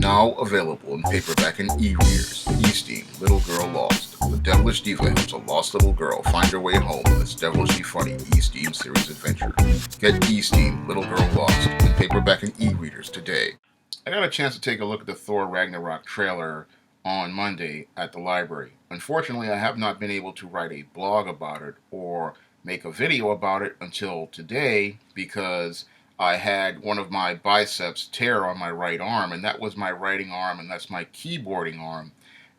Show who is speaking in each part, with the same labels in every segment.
Speaker 1: Now available in paperback and e-readers. E-Steam, Little Girl Lost. The devilish diva helps a lost little girl find her way home in this devilishly funny E-Steam series adventure. Get E-Steam, Little Girl Lost in paperback and e-readers today. I got a chance to take a look at the Thor Ragnarok trailer on Monday at the library. Unfortunately, I have not been able to write a blog about it or make a video about it until today because I had one of my biceps tear on my right arm, and that was my writing arm, and that's my keyboarding arm.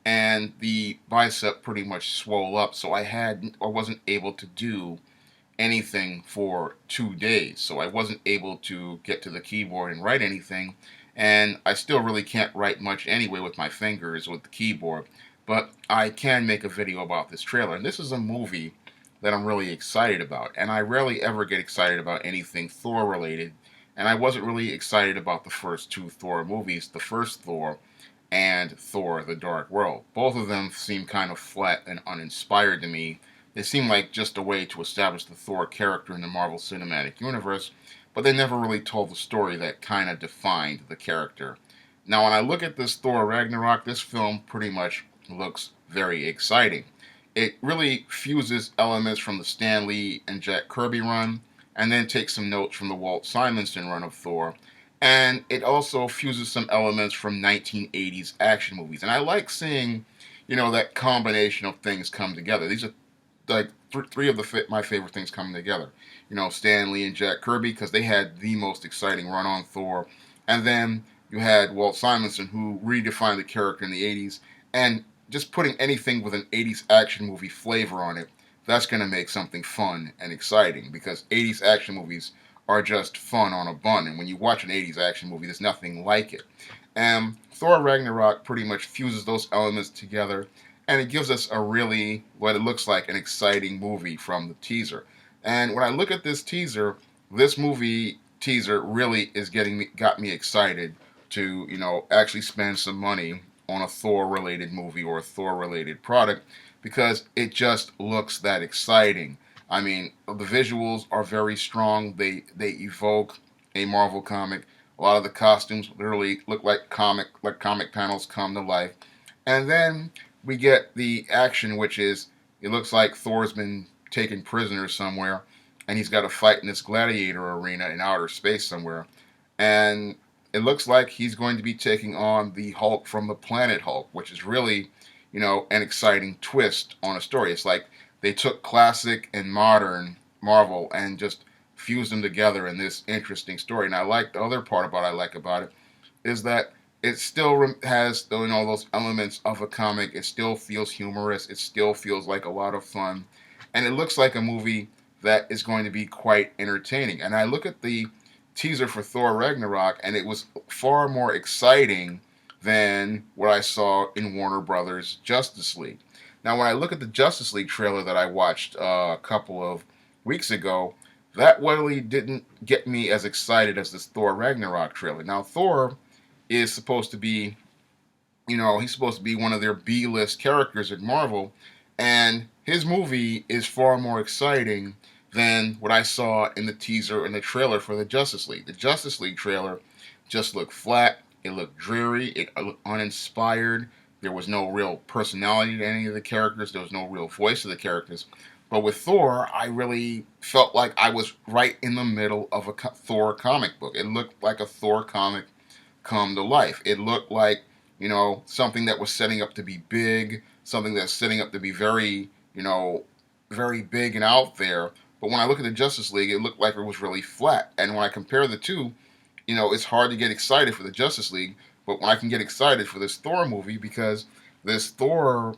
Speaker 1: And the bicep pretty much swole up, so I wasn't able to do anything for 2 days. So I wasn't able to get to the keyboard and write anything. And I still really can't write much anyway with my fingers with the keyboard. But I can make a video about this trailer. And this is a movie that I'm really excited about. And I rarely ever get excited about anything Thor related. And I wasn't really excited about the first two Thor movies, the first Thor and Thor the Dark World. Both of them seem kind of flat and uninspired to me. They seem like just a way to establish the Thor character in the Marvel Cinematic Universe, but they never really told the story that kind of defined the character. Now, when I look at this Thor Ragnarok, this film pretty much looks very exciting. It really fuses elements from the Stan Lee and Jack Kirby run, and then takes some notes from the Walt Simonson run of Thor, and it also fuses some elements from 1980s action movies. And I like seeing, that combination of things come together. These are like three of my favorite things coming together. Stan Lee and Jack Kirby, because they had the most exciting run on Thor, and then you had Walt Simonson, who redefined the character in the 80s, and just putting anything with an 80s action movie flavor on it, that's going to make something fun and exciting, because 80s action movies are just fun on a bun, and when you watch an 80s action movie, there's nothing like it. And Thor Ragnarok pretty much fuses those elements together, and it gives us what it looks like, an exciting movie from the teaser. And when I look at this movie teaser really got me excited to, actually spend some money on a Thor-related movie or a Thor-related product, because it just looks that exciting. I mean, the visuals are very strong. They evoke a Marvel comic. A lot of the costumes literally look like comic panels come to life. And then we get the action, which is, it looks like Thor's been taken prisoner somewhere, and he's got to fight in this gladiator arena in outer space somewhere. And it looks like he's going to be taking on the Hulk from the planet Hulk, which is really, an exciting twist on a story. It's like they took classic and modern Marvel and just fused them together in this interesting story. And the other part I like about it is that it still has those elements of a comic. It still feels humorous. It still feels like a lot of fun. And it looks like a movie that is going to be quite entertaining. And I look at the teaser for Thor Ragnarok, and it was far more exciting than what I saw in Warner Brothers' Justice League. Now, when I look at the Justice League trailer that I watched a couple of weeks ago, that really didn't get me as excited as this Thor Ragnarok trailer. Now, Thor is supposed to be, he's supposed to be one of their B-list characters at Marvel, and his movie is far more exciting than what I saw in the teaser and the trailer for the Justice League. The Justice League trailer just looked flat, it looked dreary, it looked uninspired, there was no real personality to any of the characters, there was no real voice to the characters. But with Thor, I really felt like I was right in the middle of a Thor comic book. It looked like a Thor comic come to life. It looked like, something that was setting up to be big, something that's setting up to be very, very big and out there. But when I look at the Justice League, it looked like it was really flat. And when I compare the two, it's hard to get excited for the Justice League. But when I can get excited for this Thor movie, because this Thor,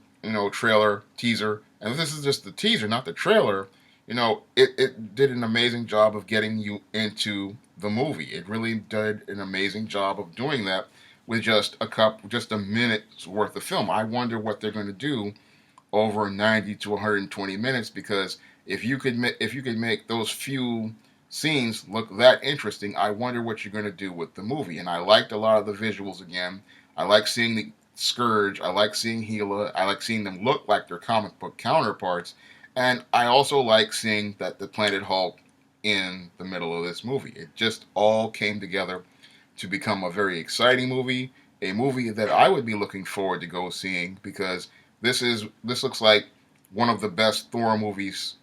Speaker 1: trailer, teaser, and this is just the teaser, not the trailer, it did an amazing job of getting you into the movie. It really did an amazing job of doing that with just a minute's worth of film. I wonder what they're going to do over 90 to 120 minutes, because if you could make those few scenes look that interesting, I wonder what you're going to do with the movie. And I liked a lot of the visuals again. I like seeing the Scourge. I like seeing Gila. I like seeing them look like their comic book counterparts. And I also like seeing that the Planet Hulk in the middle of this movie. It just all came together to become a very exciting movie. a movie that I would be looking forward to go seeing, because this looks like one of the best Thor movies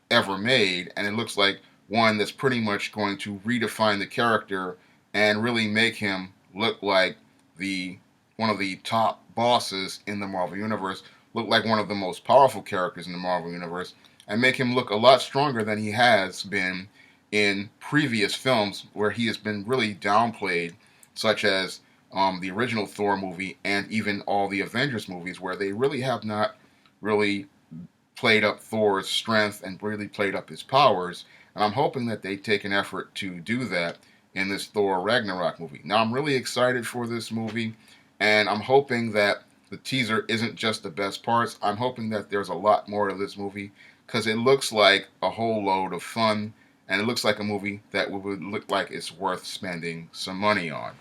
Speaker 1: ever made, and it looks like one that's pretty much going to redefine the character and really make him look like the one of the top bosses in the Marvel universe, look like one of the most powerful characters in the Marvel universe, and make him look a lot stronger than he has been in previous films where he has been really downplayed, such as the original Thor movie and even all the Avengers movies, where they really have not really played up Thor's strength and really played up his powers. And I'm hoping that they take an effort to do that in this Thor Ragnarok movie. Now, I'm really excited for this movie, and I'm hoping that the teaser isn't just the best parts. I'm hoping that there's a lot more to this movie, because it looks like a whole load of fun, and it looks like a movie that would look like it's worth spending some money on.